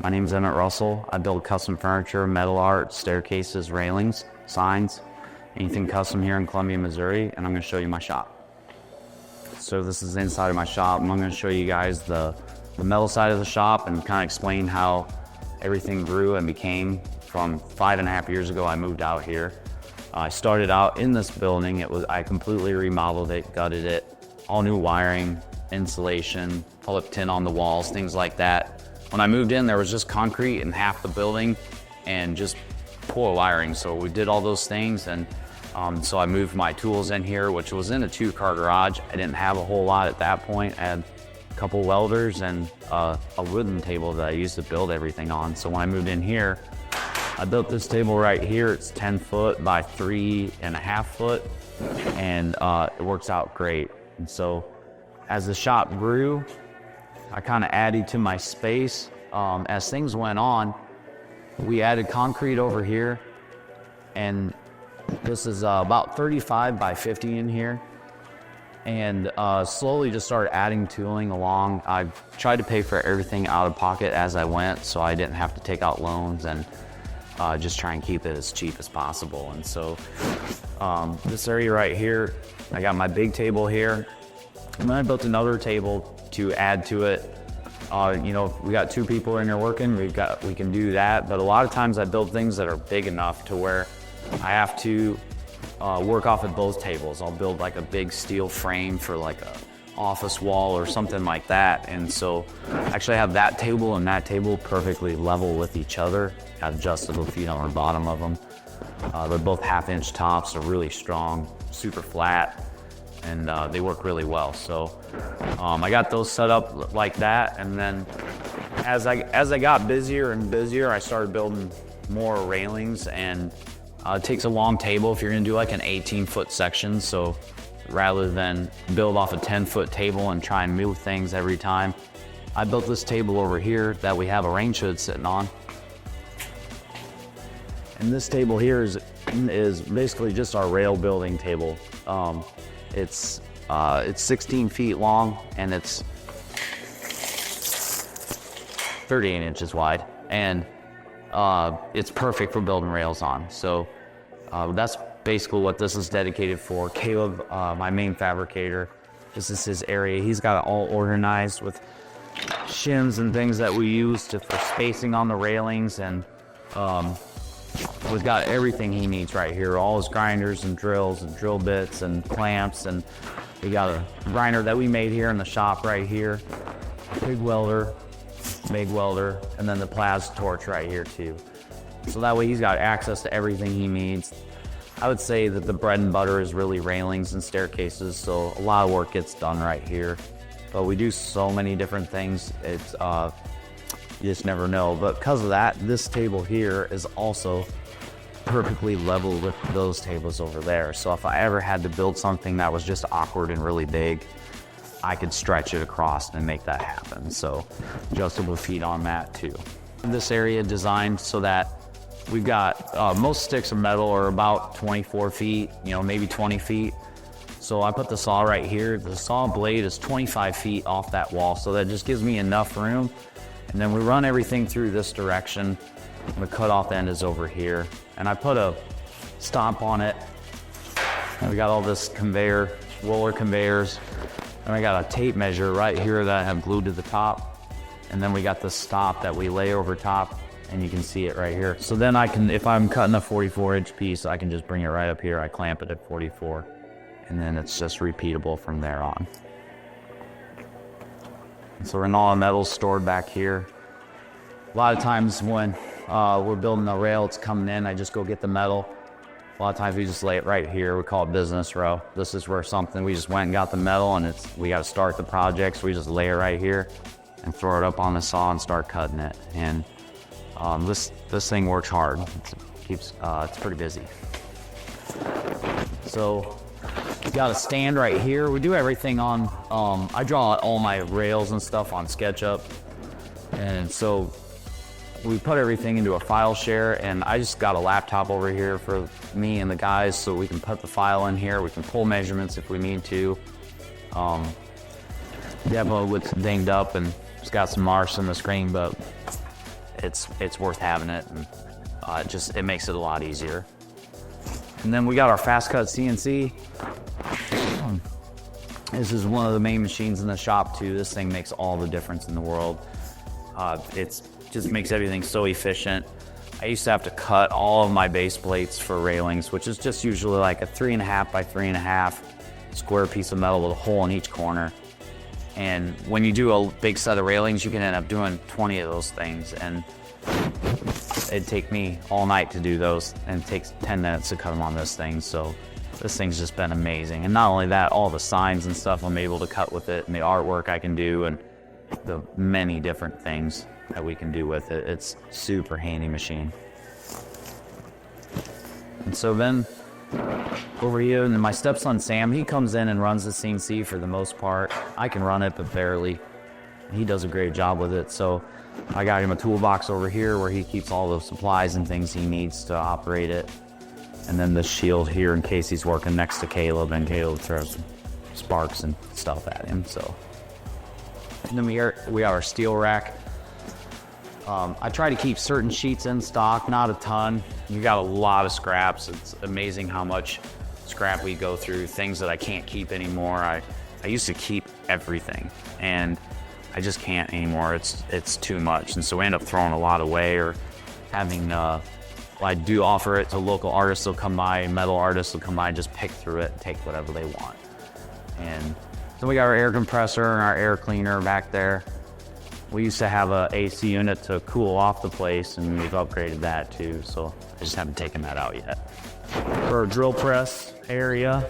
My name is Emmett Russell. I build custom furniture, metal art, staircases, railings, signs, anything custom here in Columbia, Missouri, and I'm going to show you my shop. So this is the inside of my shop, and I'm going to show you guys the metal side of the shop and kind of explain how everything grew and became from 5.5 years ago. I moved out here. I started out in this building. I completely remodeled it, gutted it, all new wiring, insulation, pull-up tin on the walls, things like that. When I moved in, there was just concrete in half the building and just poor wiring. So we did all those things, and so I moved my tools in here, which was in a 2-car garage. I didn't have a whole lot at that point. I had a couple welders and a wooden table that I used to build everything on. So when I moved in here, I built this table right here. It's 10 foot by 3.5 foot, and it works out great. And so as the shop grew, I kind of added to my space. As things went on, we added concrete over here, and this is about 35 by 50 in here. And slowly just started adding tooling along. I tried to pay for everything out of pocket as I went, so I didn't have to take out loans, and just try and keep it as cheap as possible. And so this area right here, I got my big table here, and then I built another table to add to it. You know, we got 2 people in here working, we can do that, but a lot of times I build things that are big enough to where I have to work off of both tables. I'll build like a big steel frame for like a office wall or something like that. And so actually I have that table and that table perfectly level with each other. Got adjustable feet on the bottom of them. They're both 1/2-inch tops. They're really strong, super flat, and they work really well. So I got those set up like that, and then as I got busier and busier, I started building more railings. And it takes a long table if you're gonna do like an 18-foot section. So rather than build off a 10-foot table and try and move things every time, I built this table over here that we have a range hood sitting on. And this table here is basically just our rail building table. It's 16 feet long, and it's 38 inches wide, and it's perfect for building rails on. So that's basically what this is dedicated for. Caleb, my main fabricator, this is his area. He's got it all organized with shims and things that we use for spacing on the railings, and we've got everything he needs right here. All his grinders and drills and drill bits and clamps, and we got a grinder that we made here in the shop right here, a big welder, MIG welder, and then the plasma torch right here too. So that way he's got access to everything he needs. I would say that the bread and butter is really railings and staircases, so a lot of work gets done right here. But we do so many different things, it's you just never know. But because of that, this table here is also perfectly level with those tables over there. So if I ever had to build something that was just awkward and really big, I could stretch it across and make that happen. So adjustable feet on that too. This area designed so that we've got most sticks of metal are about 24 feet, you know, maybe 20 feet. So I put the saw right here. The saw blade is 25 feet off that wall, so that just gives me enough room. And then we run everything through this direction. The cutoff end is over here. And I put a stop on it. And we got all this conveyor, roller conveyors. And I got a tape measure right here that I have glued to the top. And then we got the stop that we lay over top, and you can see it right here. So then I can, if I'm cutting a 44-inch piece, I can just bring it right up here. I clamp it at 44, and then it's just repeatable from there on. So all the metal's stored back here. A lot of times when we're building a rail, it's coming in, I just go get the metal. A lot of times we just lay it right here. We call it business row. This is where we just went and got the metal, and we got to start the project, so we just lay it right here and throw it up on the saw and start cutting it. And this thing works hard. It's pretty busy. So we got a stand right here. We do everything on, I draw all my rails and stuff on SketchUp. And so we put everything into a file share, and I just got a laptop over here for me and the guys so we can put the file in here. We can pull measurements if we need to. Demo looks dinged up and it's got some marks on the screen, but it's worth having it, and it makes it a lot easier. And then we got our fast cut CNC. This is one of the main machines in the shop too. This thing makes all the difference in the world. It just makes everything so efficient. I used to have to cut all of my base plates for railings, which is just usually like a 3.5 by 3.5 square piece of metal with a hole in each corner. And when you do a big set of railings, you can end up doing 20 of those things. And it'd take me all night to do those, and it takes 10 minutes to cut them on this thing. So this thing's just been amazing. And not only that, all the signs and stuff I'm able to cut with it, and the artwork I can do, and the many different things that we can do with it. It's super handy machine. And so then over here, and then my stepson Sam, he comes in and runs the CNC for the most part. I can run it, but barely. He does a great job with it. So I got him a toolbox over here where he keeps all the supplies and things he needs to operate it. And then the shield here in case he's working next to Caleb, and Caleb throws sparks and stuff at him. So, and then we have our steel rack. I try to keep certain sheets in stock, not a ton. You got a lot of scraps. It's amazing how much scrap we go through, things that I can't keep anymore. I used to keep everything, and I just can't anymore. It's too much, and so we end up throwing a lot away, or having, I do offer it to local artists. They'll come by, metal artists will come by and just pick through it and take whatever they want. And so we got our air compressor and our air cleaner back there. We used to have a AC unit to cool off the place, and we've upgraded that too, so I just haven't taken that out yet. For our drill press area,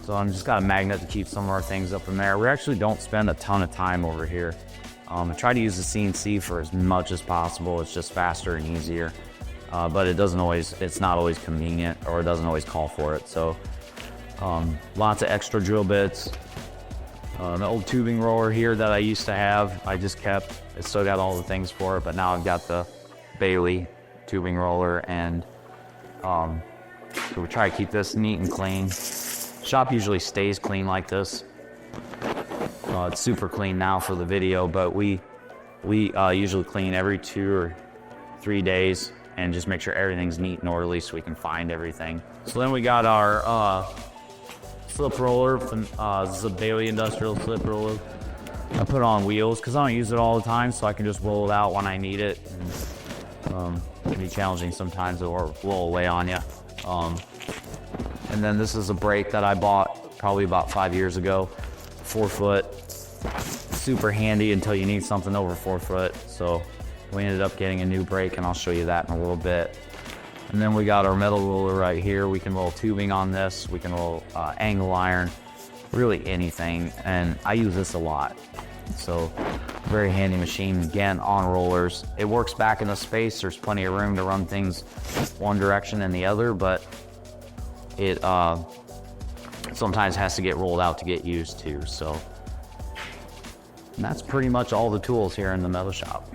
so I'm just got a magnet to keep some of our things up in there. We actually don't spend a ton of time over here. I try to use the CNC for as much as possible. It's just faster and easier, but it's not always convenient, or it doesn't always call for it. So lots of extra drill bits. The old tubing roller here that I used to have, I just kept. I still got all the things for it, but now I've got the Bailey tubing roller, and so we try to keep this neat and clean. Shop usually stays clean like this. It's super clean now for the video, but we usually clean every 2 or 3 days and just make sure everything's neat and orderly so we can find everything. So then we got our slip roller. This is a Bailey industrial slip roller. I put it on wheels because I don't use it all the time, so I can just roll it out when I need it. And, it can be challenging sometimes, or roll away on you. And then this is a brake that I bought probably about 5 years ago. 4 foot, super handy until you need something over 4 foot. So we ended up getting a new brake, and I'll show you that in a little bit. And then we got our metal roller right here. We can roll tubing on this. We can roll angle iron, really anything. And I use this a lot. So very handy machine, again, on rollers. It works back into space. There's plenty of room to run things one direction and the other, but it sometimes has to get rolled out to get used to. So, and that's pretty much all the tools here in the metal shop.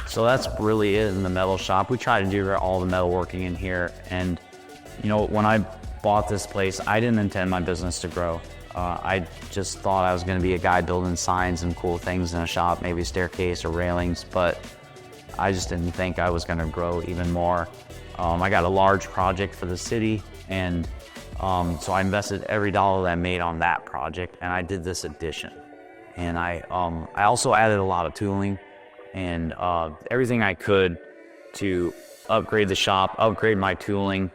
So that's really it in the metal shop. We try to do all the metalworking in here. And you know, when I bought this place, I didn't intend my business to grow. I just thought I was going to be a guy building signs and cool things in a shop, maybe a staircase or railings, but I just didn't think I was going to grow even more. I got a large project for the city, and so I invested every dollar that I made on that project, and I did this addition. And I also added a lot of tooling and everything I could to upgrade the shop, upgrade my tooling,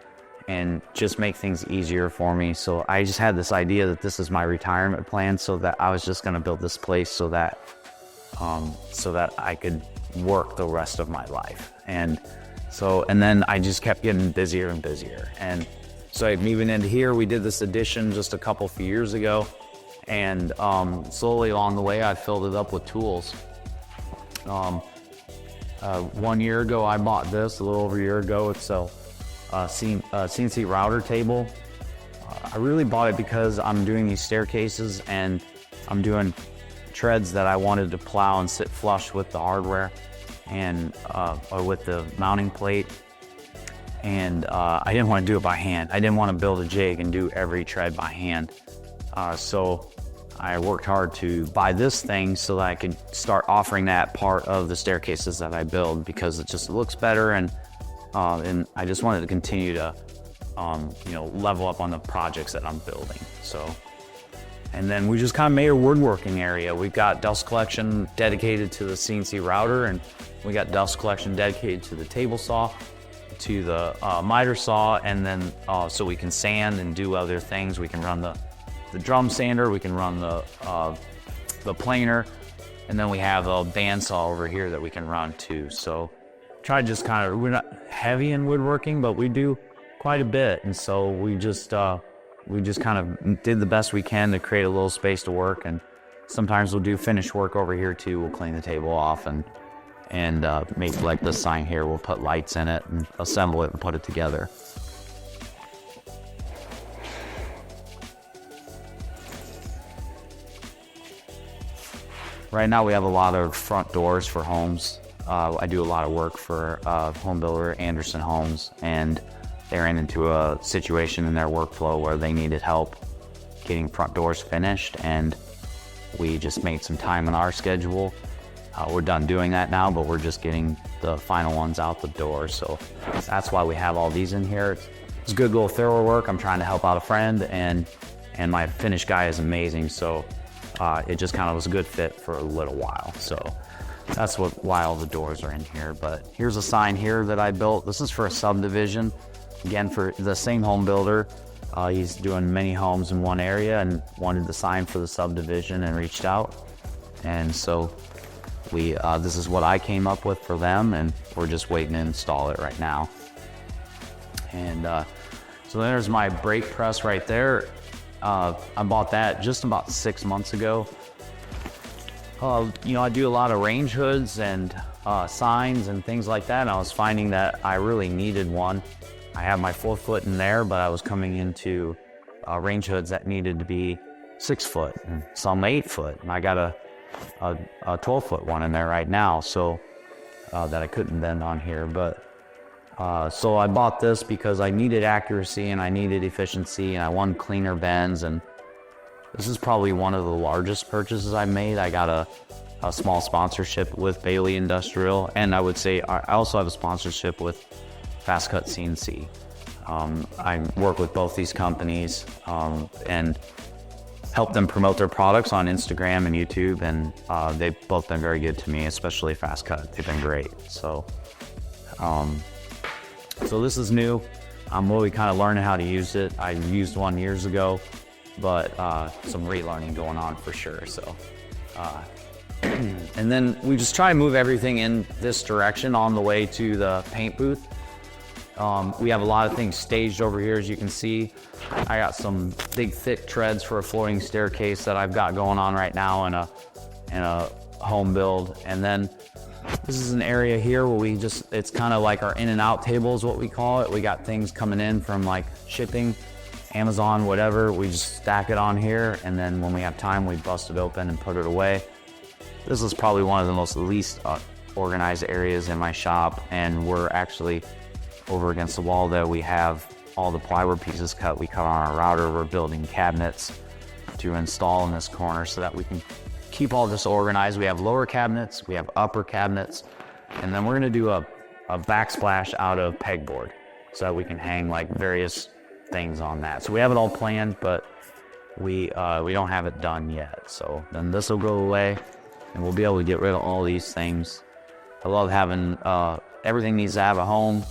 and just make things easier for me. So I just had this idea that this is my retirement plan, so that I was just going to build this place so that I could work the rest of my life. And then I just kept getting busier and busier. And so moving into here, we did this addition just a few years ago, and slowly along the way, I filled it up with tools. 1 year ago, I bought this, a little over a year ago. It's a CNC router table. I really bought it because I'm doing these staircases, and I'm doing treads that I wanted to plow and sit flush with the hardware and or with the mounting plate. And I didn't want to do it by hand. I didn't want to build a jig and do every tread by hand. So I worked hard to buy this thing so that I could start offering that part of the staircases that I build, because it just looks better, and I just wanted to continue to level up on the projects that I'm building. So, and then we just kind of made a woodworking area. We've got dust collection dedicated to the CNC router, and we got dust collection dedicated to the table saw, to the miter saw, and then so we can sand and do other things. We can run the drum sander, we can run the planer, and then we have a bandsaw over here that we can run too. So try to just kind of, we're not heavy in woodworking, but we do quite a bit, and so we just kind of did the best we can to create a little space to work. And sometimes we'll do finished work over here too. We'll clean the table off and make like this sign here. We'll put lights in it and assemble it and put it together. Right now we have a lot of front doors for homes. I do a lot of work for home builder Anderson Homes, and they ran into a situation in their workflow where they needed help getting front doors finished, and we just made some time in our schedule. We're done doing that now, but we're just getting the final ones out the door. So that's why we have all these in here. It's good little thorough work. I'm trying to help out a friend, and my finish guy is amazing. So it just kind of was a good fit for a little while. So that's why all the doors are in here. But here's a sign here that I built. This is for a subdivision. Again, for the same home builder. He's doing many homes in one area and wanted the sign for the subdivision and reached out. And so this is what I came up with for them, and we're just waiting to install it right now. And so there's my brake press right there. I bought that just about 6 months ago. I do a lot of range hoods and signs and things like that, and I was finding that I really needed one. I have my 4-foot in there, but I was coming into range hoods that needed to be 6 foot and some 8 foot. And I got a 12-foot one in there right now, so that I couldn't bend on here. But so I bought this because I needed accuracy and I needed efficiency, and I wanted cleaner bends. And this is probably one of the largest purchases I made. I got a small sponsorship with Bailey Industrial, and I would say I also have a sponsorship with Fast Cut CNC. I work with both these companies and help them promote their products on Instagram and YouTube, and they've both been very good to me, especially Fast Cut. They've been great. So this is new. I'm really kind of learning how to use it. I used one years ago, but some relearning going on for sure. So, and then we just try to move everything in this direction on the way to the paint booth. We have a lot of things staged over here, as you can see. I got some big thick treads for a floating staircase that I've got going on right now in a home build. And then this is an area here where it's kind of like our in and out table is what we call it. We got things coming in from like shipping, Amazon, whatever. We just stack it on here, and then when we have time, we bust it open and put it away. This is probably one of the most least organized areas in my shop, and we're actually over against the wall there. We have all the plywood pieces cut. We cut on our router. We're building cabinets to install in this corner so that we can keep all this organized. We have lower cabinets, we have upper cabinets, and then we're gonna do a backsplash out of pegboard so that we can hang like various things on that. So we have it all planned, but we don't have it done yet. So then this will go away, and we'll be able to get rid of all these things. I love having, everything needs to have a home.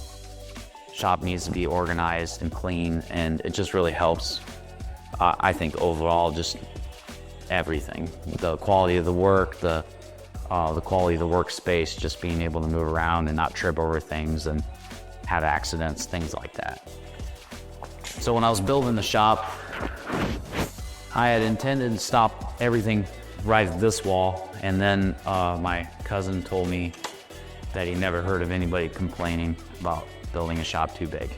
Shop needs to be organized and clean, and it just really helps, I think, overall, just everything. The quality of the work, the quality of the workspace, just being able to move around and not trip over things and have accidents, things like that. So when I was building the shop, I had intended to stop everything right at this wall, and then my cousin told me that he never heard of anybody complaining about building a shop too big.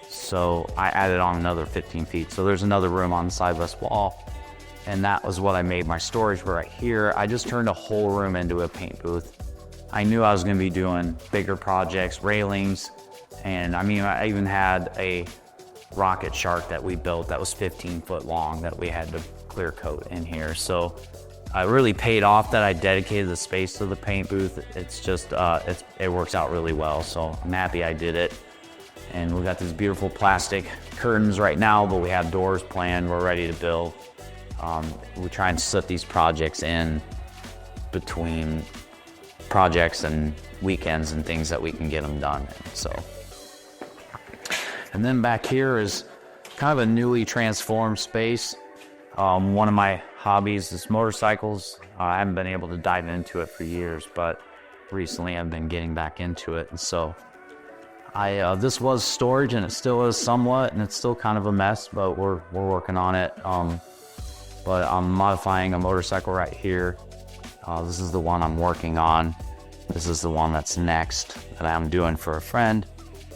So I added on another 15 feet. So there's another room on the side of this wall, and that was what I made my storage right here. I just turned a whole room into a paint booth. I knew I was gonna be doing bigger projects, railings, and I mean, I even had a rocket shark that we built that was 15 foot long that we had to clear coat in here. So it really paid off that I dedicated the space to the paint booth. It's just, it works out really well. So I'm happy I did it. And we got these beautiful plastic curtains right now, but we have doors planned. We're ready to build. We try and set these projects in between projects and weekends and things that we can get them done. And then back here is kind of a newly transformed space. One of my hobbies is motorcycles. I haven't been able to dive into it for years, but recently I've been getting back into it. And so this was storage, and it still is somewhat, and it's still kind of a mess, but we're working on it. But I'm modifying a motorcycle right here. This is the one I'm working on. This is the one that's next that I'm doing for a friend.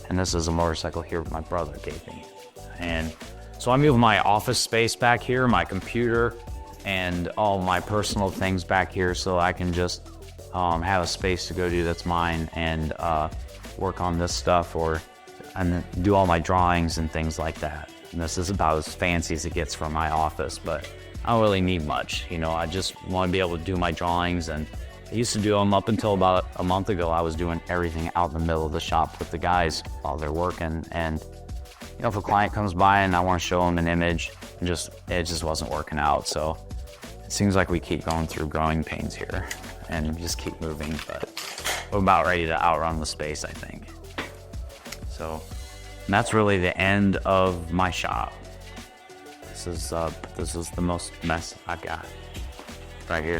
And this is a motorcycle here my brother gave me. And so I moved my office space back here, my computer, and all my personal things back here so I can just have a space to go do that's mine and work on this stuff and do all my drawings and things like that. And this is about as fancy as it gets from my office, but I don't really need much. You know, I just want to be able to do my drawings, and I used to do them up until about a month ago. I was doing everything out in the middle of the shop with the guys while they're working. And, you know, if a client comes by and I want to show them an image, it just wasn't working out. So it seems like we keep going through growing pains here and just keep moving, but we're about ready to outrun the space, I think. So that's really the end of my shop. This is the most mess I got right here.